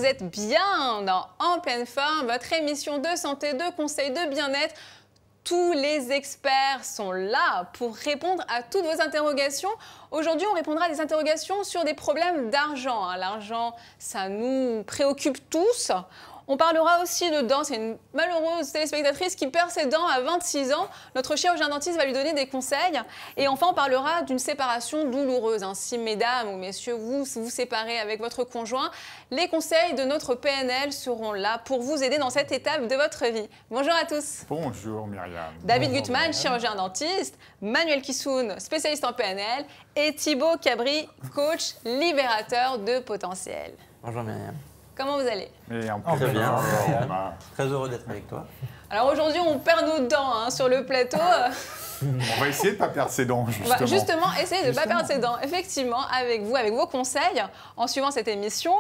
vous êtes bien dans En pleine forme, votre émission de santé, de conseils, de bien-être. Tous les experts sont là pour répondre à toutes vos interrogations. Aujourd'hui, on répondra à des interrogations sur des problèmes d'argent. L'argent, ça nous préoccupe tous. On parlera aussi de dents. C'est une malheureuse téléspectatrice qui perd ses dents à 26 ans. Notre chirurgien dentiste va lui donner des conseils. Et enfin, on parlera d'une séparation douloureuse. Si mesdames ou messieurs, vous vous séparez avec votre conjoint, les conseils de notre PNL seront là pour vous aider dans cette étape de votre vie. Bonjour à tous. Bonjour Myriam. David Bonjour, Gutmann, chirurgien dentiste, Manuel Kissoun, spécialiste en PNL, et Thibaut Cabri, coach libérateur de potentiel. Bonjour Myriam. Comment vous allez? Très bien. Très heureux d'être avec toi. Alors aujourd'hui, on perd nos dents sur le plateau. On va essayer de ne pas perdre ses dents, justement. On va justement essayer de ne pas perdre ses dents, effectivement, avec vous, avec vos conseils, en suivant cette émission.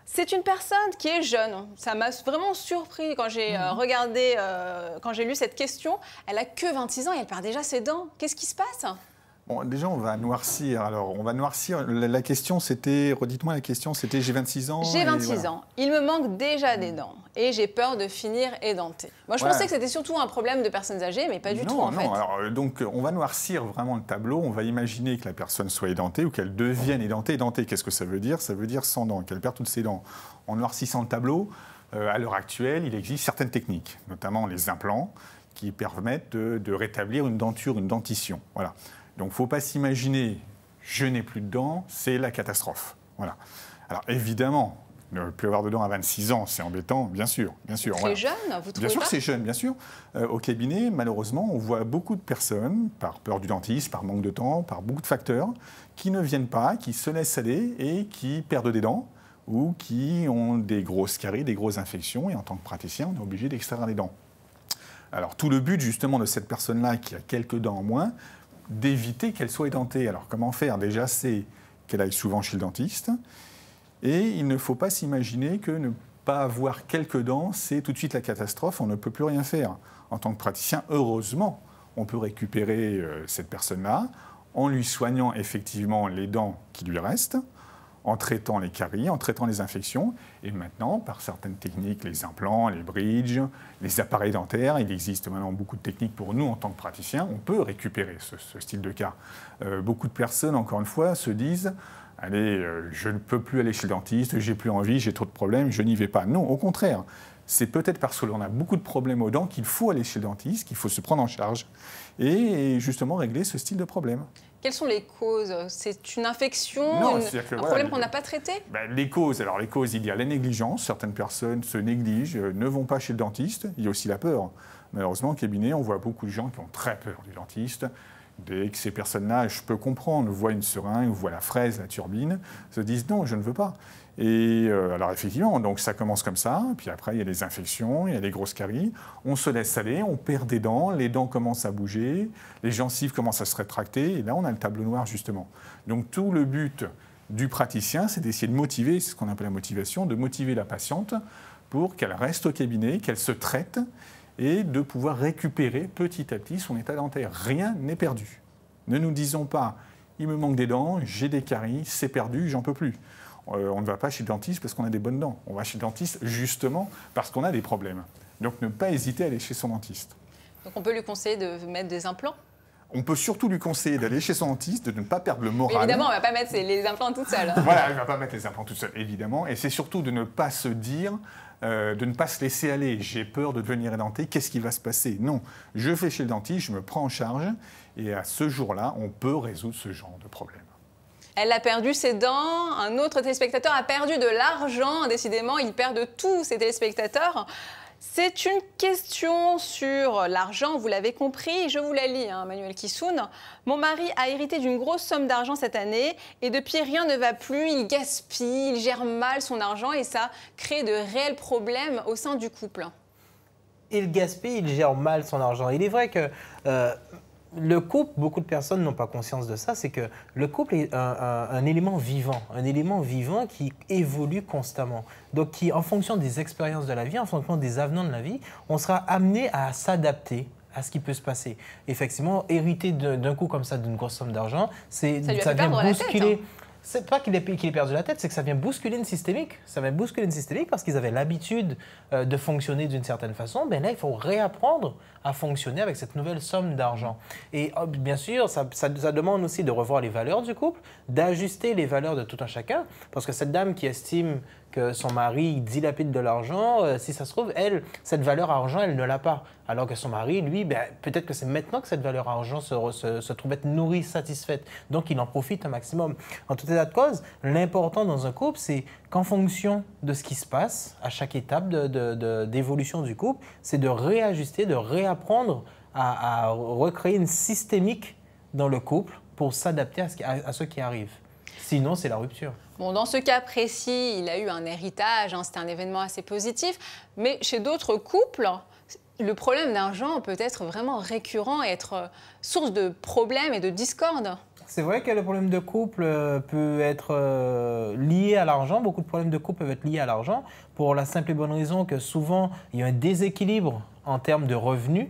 C'est une personne qui est jeune. Ça m'a vraiment surpris quand j'ai regardé, quand j'ai lu cette question. Elle a que 26 ans et elle perd déjà ses dents. Qu'est-ce qui se passe? Bon, déjà, on va noircir. Alors, on va noircir. La question, c'était... Redites-moi la question, c'était j'ai 26 ans. J'ai 26 ans. Il me manque déjà des dents et j'ai peur de finir édenté. Moi, je pensais que c'était surtout un problème de personnes âgées, mais pas du tout, en fait. Non, alors, donc, on va noircir vraiment le tableau. On va imaginer que la personne soit édentée ou qu'elle devienne édentée. Édentée, qu'est-ce que ça veut dire? Ça veut dire sans dents, qu'elle perd toutes ses dents. En noircissant le tableau, à l'heure actuelle, il existe certaines techniques, notamment les implants, qui permettent de rétablir une denture, une dentition. Voilà. Donc, il ne faut pas s'imaginer, je n'ai plus de dents, c'est la catastrophe. Voilà. Alors, évidemment, ne plus avoir de dents à 26 ans, c'est embêtant, bien sûr. Très voilà. jeune, vous trouvez Bien sûr pas? que c'est jeune, bien sûr. Au cabinet, malheureusement, on voit beaucoup de personnes, par peur du dentiste, par manque de temps, par beaucoup de facteurs, qui ne viennent pas, qui se laissent aller et qui perdent des dents ou qui ont des grosses caries, des grosses infections. Et en tant que praticien, on est obligé d'extraire les dents. Alors, tout le but, justement, de cette personne-là qui a quelques dents en moins, d'éviter qu'elle soit édentée. Alors, comment faire? Déjà, c'est qu'elle aille souvent chez le dentiste. Et il ne faut pas s'imaginer que ne pas avoir quelques dents, c'est tout de suite la catastrophe, on ne peut plus rien faire. En tant que praticien, heureusement, on peut récupérer cette personne-là en lui soignant effectivement les dents qui lui restent, en traitant les caries, en traitant les infections. Et maintenant, par certaines techniques, les implants, les bridges, les appareils dentaires, il existe maintenant beaucoup de techniques pour nous en tant que praticiens. On peut récupérer ce style de cas. Beaucoup de personnes, encore une fois, se disent « Allez, je ne peux plus aller chez le dentiste, j'ai plus envie, j'ai trop de problèmes, je n'y vais pas ». Non, au contraire. C'est peut-être parce que l'on a beaucoup de problèmes aux dents qu'il faut aller chez le dentiste, qu'il faut se prendre en charge et justement régler ce style de problème. Quelles sont les causes? C'est une infection, un problème qu'on n'a pas traité? Les causes, il y a la négligence. Certaines personnes se négligent, ne vont pas chez le dentiste. Il y a aussi la peur. Malheureusement, au cabinet, on voit beaucoup de gens qui ont très peur du dentiste. Dès que ces personnes-là, je peux comprendre, voient une seringue, voient la fraise, la turbine, se disent non, je ne veux pas. Et alors effectivement, donc ça commence comme ça, puis après il y a les infections, il y a les grosses caries, on se laisse aller, on perd des dents, les dents commencent à bouger, les gencives commencent à se rétracter, et là on a le tableau noir justement. Donc tout le but du praticien, c'est d'essayer de motiver, c'est ce qu'on appelle la motivation, de motiver la patiente pour qu'elle reste au cabinet, qu'elle se traite, et de pouvoir récupérer petit à petit son état dentaire. Rien n'est perdu. Ne nous disons pas, il me manque des dents, j'ai des caries, c'est perdu, j'en peux plus. On ne va pas chez le dentiste parce qu'on a des bonnes dents. On va chez le dentiste justement parce qu'on a des problèmes. Donc ne pas hésiter à aller chez son dentiste. Donc on peut lui conseiller de mettre des implants? On peut surtout lui conseiller d'aller chez son dentiste, de ne pas perdre le moral. Mais évidemment, on ne va pas mettre les implants toute seule. Voilà, elle ne va pas mettre les implants toute seule, évidemment. Et c'est surtout de ne pas se dire, de ne pas se laisser aller. J'ai peur de devenir édenté, qu'est-ce qui va se passer? Non, je vais chez le dentiste, je me prends en charge. Et à ce jour-là, on peut résoudre ce genre de problème. Elle a perdu ses dents, un autre téléspectateur a perdu de l'argent. Décidément, il perd de tous ses téléspectateurs. C'est une question sur l'argent, vous l'avez compris. Je vous la lis, Manuel Kissoun. Mon mari a hérité d'une grosse somme d'argent cette année et depuis, rien ne va plus. Il gaspille, il gère mal son argent et ça crée de réels problèmes au sein du couple. Il gaspille, il gère mal son argent. Il est vrai que le couple, beaucoup de personnes n'ont pas conscience de ça, c'est que le couple est un élément vivant qui évolue constamment. Donc, qui, en fonction des expériences de la vie, en fonction des avenants de la vie, on sera amené à s'adapter à ce qui peut se passer. Effectivement, hériter d'un coup comme ça d'une grosse somme d'argent, ça vient bousculer. C'est pas qu'il ait perdu la tête, c'est que ça vient bousculer une systémique. Ça vient bousculer une systémique parce qu'ils avaient l'habitude de fonctionner d'une certaine façon. Ben là, il faut réapprendre à fonctionner avec cette nouvelle somme d'argent. Et bien sûr, ça demande aussi de revoir les valeurs du couple, d'ajuster les valeurs de tout un chacun. Parce que cette dame qui estime que son mari dilapide de l'argent, si ça se trouve, elle, cette valeur argent, elle ne l'a pas. Alors que son mari, lui, ben, peut-être que c'est maintenant que cette valeur argent se trouve être nourrie, satisfaite. Donc, il en profite un maximum. En tout état de cause, l'important dans un couple, c'est qu'en fonction de ce qui se passe à chaque étape d'évolution du couple, c'est de réajuster, de réapprendre à recréer une systémique dans le couple pour s'adapter à ce qui arrive. Sinon, c'est la rupture. Bon, dans ce cas précis, il a eu un héritage, hein, c'était un événement assez positif. Mais chez d'autres couples, le problème d'argent peut être vraiment récurrent et être source de problèmes et de discorde. C'est vrai que le problème de couple peut être lié à l'argent. Beaucoup de problèmes de couple peuvent être liés à l'argent pour la simple et bonne raison que souvent, il y a un déséquilibre en termes de revenus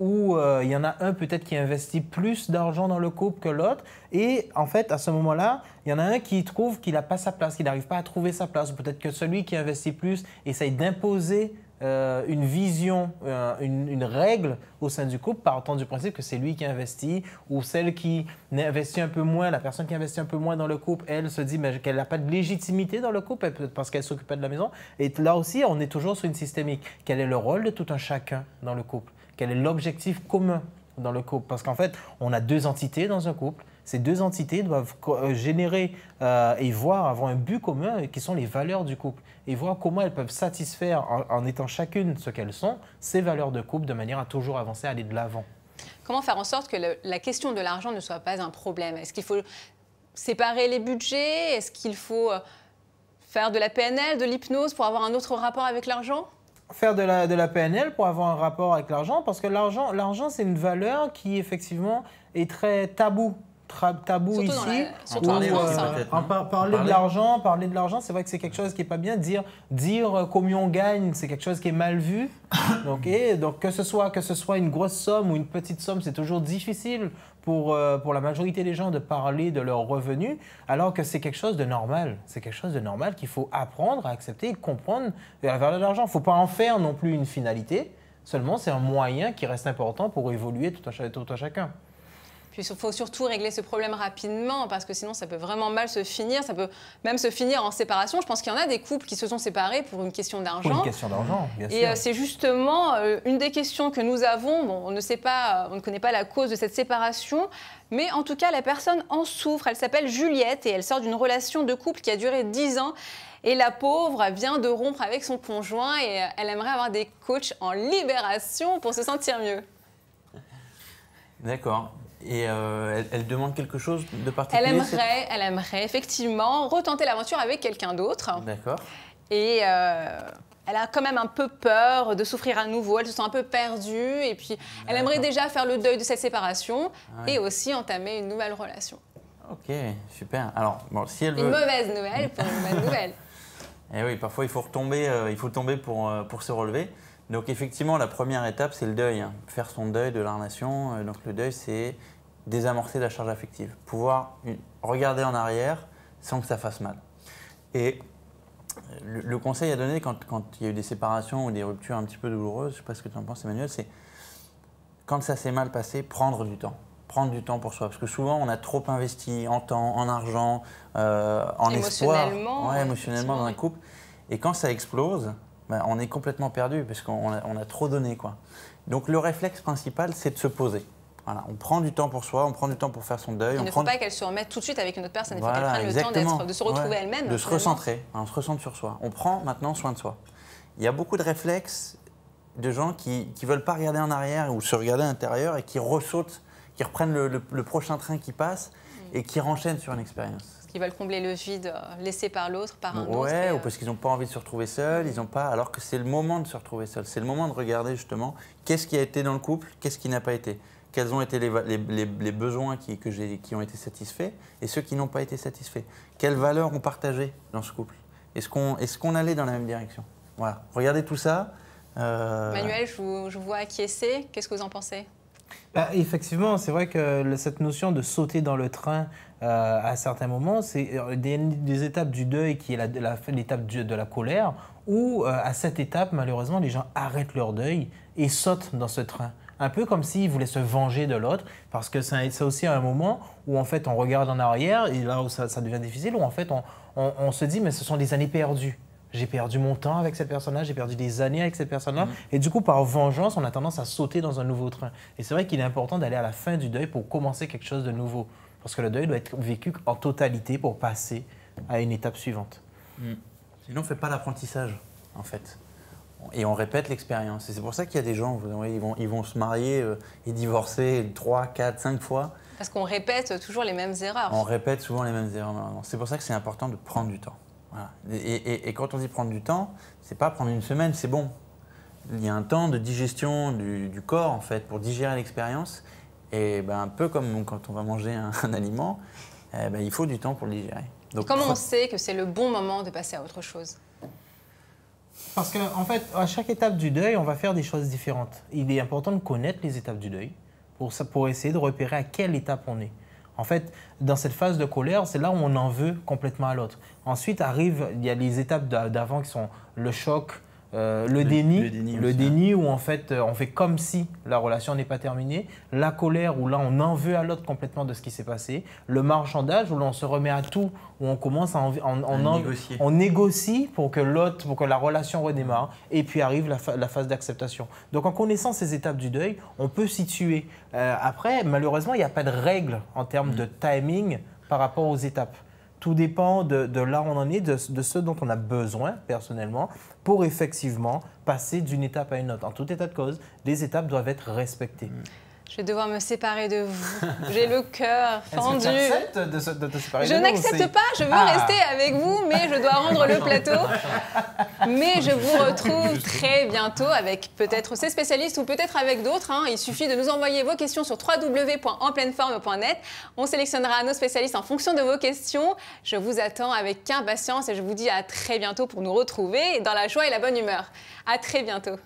où il y en a un peut-être qui investit plus d'argent dans le couple que l'autre. Et en fait, à ce moment-là, il y en a un qui trouve qu'il n'a pas sa place, qu'il n'arrive pas à trouver sa place. Peut-être que celui qui investit plus essaye d'imposer une vision, une règle au sein du couple, partant du principe que c'est lui qui investit, ou celle qui investit un peu moins, la personne qui investit un peu moins dans le couple, elle se dit qu'elle n'a pas de légitimité dans le couple, peut-être parce qu'elle s'occupait de la maison. Et là aussi, on est toujours sur une systémique. Quel est le rôle de tout un chacun dans le couple? Quel est l'objectif commun dans le couple? Parce qu'en fait, on a deux entités dans un couple. Ces deux entités doivent générer et avoir un but commun qui sont les valeurs du couple et voir comment elles peuvent satisfaire, en étant chacune ce qu'elles sont, ces valeurs de couple de manière à toujours avancer, à aller de l'avant. Comment faire en sorte que la question de l'argent ne soit pas un problème? Est-ce qu'il faut séparer les budgets? Est-ce qu'il faut faire de la PNL, de l'hypnose pour avoir un autre rapport avec l'argent? Faire de la PNL pour avoir un rapport avec l'argent, parce que l'argent, c'est une valeur qui, effectivement, est très tabou. Tabou surtout ici. Surtout en France. Parler de l'argent, c'est vrai que c'est quelque chose qui n'est pas bien. Dire combien on gagne, c'est quelque chose qui est mal vu. Donc que ce soit une grosse somme ou une petite somme, c'est toujours difficile pour la majorité des gens de parler de leurs revenus, alors que c'est quelque chose de normal. C'est quelque chose de normal qu'il faut apprendre à accepter et comprendre la valeur de l'argent. Il ne faut pas en faire non plus une finalité. Seulement, c'est un moyen qui reste important pour évoluer tout à chacun. Puis il faut surtout régler ce problème rapidement parce que sinon ça peut vraiment mal se finir, ça peut même se finir en séparation. Je pense qu'il y en a des couples qui se sont séparés pour une question d'argent. Pour une question d'argent, bien sûr. Et c'est justement une des questions que nous avons. Bon, on ne connaît pas la cause de cette séparation, mais en tout cas la personne en souffre. Elle s'appelle Juliette et elle sort d'une relation de couple qui a duré 10 ans. Et la pauvre vient de rompre avec son conjoint et elle aimerait avoir des coachs en libération pour se sentir mieux. D'accord. Et elle demande quelque chose de particulier? Elle aimerait effectivement retenter l'aventure avec quelqu'un d'autre. D'accord. Et elle a quand même un peu peur de souffrir à nouveau. Elle se sent un peu perdue. Et puis, elle aimerait déjà faire le deuil de cette séparation et aussi entamer une nouvelle relation. Ok, super. Alors, bon, si elle veut... Une mauvaise nouvelle pour une bonne nouvelle. Eh oui, parfois il faut tomber pour se relever. Donc effectivement, la première étape, c'est le deuil. Faire son deuil de la relation. Donc le deuil, c'est désamorcer la charge affective. Pouvoir regarder en arrière sans que ça fasse mal. Et le conseil à donner quand il y a eu des séparations ou des ruptures un petit peu douloureuses, je ne sais pas ce que tu en penses Emmanuel, c'est quand ça s'est mal passé, prendre du temps. Prendre du temps pour soi. Parce que souvent, on a trop investi en temps, en argent, en espoir. Émotionnellement dans un couple. Et quand ça explose, on est complètement perdu parce qu'on a trop donné, quoi. Donc le réflexe principal, c'est de se poser. Voilà, on prend du temps pour soi, on prend du temps pour faire son deuil. Il ne faut pas qu'elle se remette tout de suite avec une autre personne, il faut qu'elle prenne le temps de se retrouver elle-même. De se recentrer, on se recentre sur soi. On prend maintenant soin de soi. Il y a beaucoup de réflexes de gens qui ne veulent pas regarder en arrière ou se regarder à l'intérieur et qui ressautent, qui reprennent le prochain train qui passe et qui renchaînent sur une expérience. Ils veulent combler le vide laissé par l'autre, par un autre. Ouais, ou parce qu'ils n'ont pas envie de se retrouver seuls, alors que c'est le moment de se retrouver seuls. C'est le moment de regarder justement qu'est-ce qui a été dans le couple, qu'est-ce qui n'a pas été. Quels ont été les besoins qui ont été satisfaits et ceux qui n'ont pas été satisfaits. Quelles valeurs on partageait dans ce couple. Est-ce qu'on allait dans la même direction? Voilà, regardez tout ça. Manuel, je vous vois acquiescer. Qu'est-ce que vous en pensez? Bah, effectivement, c'est vrai que cette notion de sauter dans le train à certains moments, c'est des étapes du deuil qui est l'étape de la colère, où à cette étape, malheureusement, les gens arrêtent leur deuil et sautent dans ce train. Un peu comme s'ils voulaient se venger de l'autre, parce que c'est aussi un moment où en fait on regarde en arrière, et là où ça devient difficile, où en fait on se dit mais ce sont des années perdues. J'ai perdu mon temps avec cette personne-là, j'ai perdu des années avec cette personne-là. Et du coup, par vengeance, on a tendance à sauter dans un nouveau train. Et c'est vrai qu'il est important d'aller à la fin du deuil pour commencer quelque chose de nouveau. Parce que le deuil doit être vécu en totalité pour passer à une étape suivante. Sinon, on ne fait pas l'apprentissage, en fait. Et on répète l'expérience. Et c'est pour ça qu'il y a des gens, ils vont se marier et divorcer 3, 4, 5 fois. Parce qu'on répète toujours les mêmes erreurs. On répète souvent les mêmes erreurs. C'est pour ça que c'est important de prendre du temps. Voilà. Et quand on dit prendre du temps, c'est pas prendre une semaine, c'est bon. Il y a un temps de digestion du corps, en fait, pour digérer l'expérience. Et ben, un peu comme quand on va manger un aliment, ben, il faut du temps pour le digérer. Donc, comment on sait que c'est le bon moment de passer à autre chose? Parce qu'en fait, à chaque étape du deuil, on va faire des choses différentes. Il est important de connaître les étapes du deuil pour essayer de repérer à quelle étape on est. En fait, dans cette phase de colère, c'est là où on en veut complètement à l'autre. Ensuite, il y a les étapes d'avant qui sont le choc, le déni où en fait on fait comme si la relation n'est pas terminée, la colère où là on en veut à l'autre complètement de ce qui s'est passé, le marchandage où là on se remet à tout, où on commence à négocier. On négocie pour que la relation redémarre, et puis arrive la phase d'acceptation. Donc en connaissant ces étapes du deuil, on peut situer. Après, malheureusement, il n'y a pas de règle en termes de timing par rapport aux étapes. Tout dépend de là où on en est, de ce dont on a besoin personnellement pour effectivement passer d'une étape à une autre. En tout état de cause, les étapes doivent être respectées. Je vais devoir me séparer de vous. J'ai le cœur fendu. Est-ce que tu acceptes de te séparer de nous? Je n'accepte pas, je veux rester avec vous, mais je dois rendre le plateau. Mais je vous retrouve très bientôt avec peut-être ces spécialistes ou peut-être avec d'autres. Il suffit de nous envoyer vos questions sur www.enpleineforme.net. On sélectionnera nos spécialistes en fonction de vos questions. Je vous attends avec impatience et je vous dis à très bientôt pour nous retrouver dans la joie et la bonne humeur. À très bientôt.